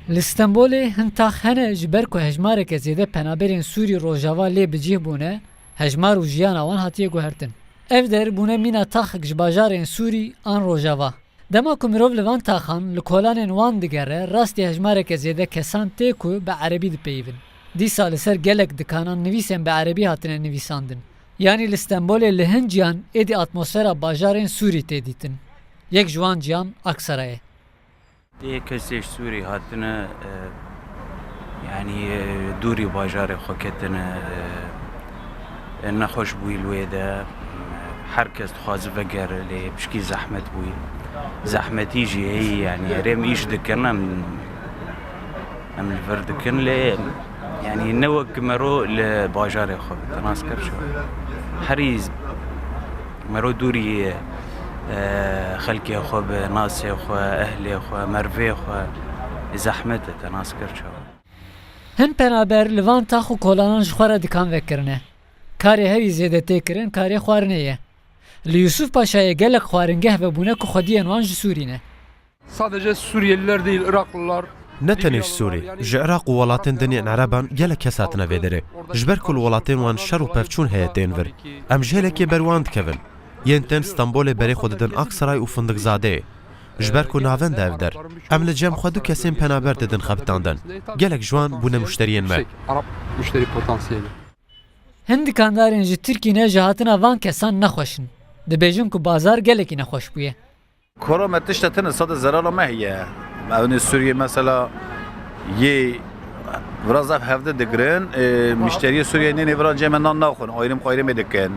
لستانبولê hin tax hene ji ber ku hejmareke zêde penaberên Sûrî Rojava lê bicih bûne, hejmar û jiyana wan hatiye guhertin. Ev der bûne mîna taxek ji bajarên Sûrî an Rojava. Dema ku mirov li van taxan li kolanên wan digere, rastî hejmareke zêde kesan tê ku bi erebî dipeyivin. Dîsa li ser gelek dikanan nivîsên bi erebî hatine nivîsandin. Yanî li Stenbolê li hin ciyan êdî atmosfera bajarên Sûrî tê dîtin. Yek ji wan ciyan Aksarayê. Dê kesê Sûrî hatine yanî dûrî bajarê xwe ketine nexweş bûyî wê de herkes dixwaze vegere lê piştî zehmet bûyî. Zehmetî jî heye yanî herêm îş dikin em li vir dikin lê yanî ne wek mero li bajarê xwe bitin nas kir herî mero dûrî خلکێ خۆ بە ناسێ خۆ ئەهلێ خۆ مەرڤێ خۆ زەحمەتە تەناسکر چاوە Hin penaber li van tax û kolanan ji xwe re dikan vekirine. Karê herî zêdetêkirin karê xwarinê ye. Li Yusuf Paşayê gelek xwaringeh vebûne ku xwediyên wan ji Sûrî ne. Sadece Suriyeliler değil, Iraklılar. Ne tenêj Sûrî, ji Iraq û welatên dinê Ereban gelek kes hatine vê derê. Ji ber ku li welatên wan şer û pevçûn heye tên vir. Em ji hêlekê ber wan dikevin. Yên tên Stenbolê berê xwe didin Aksaray û Fındikzadeyê. Ji ber ku navend ev der. Em li cem xwe du kesên penaber didin xebitandin. Gelek ji wan bûne muşteriyên me. Arap müşteri potansiyeli. Hin dikandarên ji Tirkîne ji hatina van kesan nexweşin. Dibêjin ku bazar gelekî nexweş bûye. Kora me tişta tine sada zarara me heye. Evnê Sûriye mesela yê biraz ev hevde digirin, müşteriye Sûriye nêne vira cemê nan naxwin, ayrım xayrımê dikin.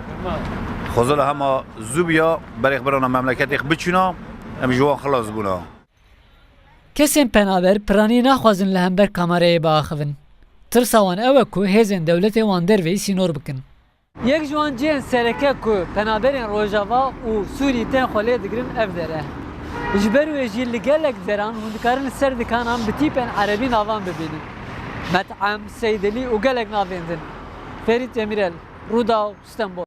Xwezil hema zûbiya berê birana memleketê biçûna, em ji wan xilas bûna. Kesên penaber piranî naxwazin li hember kamerayê biaxivin. Tirsa wan ew e ku hêzên dewletê wan derveyî sînor bikin. Yek ji wan cihên sereke ku penaberên Rojava û Sûrî tên xwe lê digirin ev dere. Ji ber wê jî li gelek deran hûn dikarin li ser dikanan bi tîpên erebî navan bibînin. Met'em, Seydilî û gelek navên din. Ferit Demirel, Rûda, Stenbol.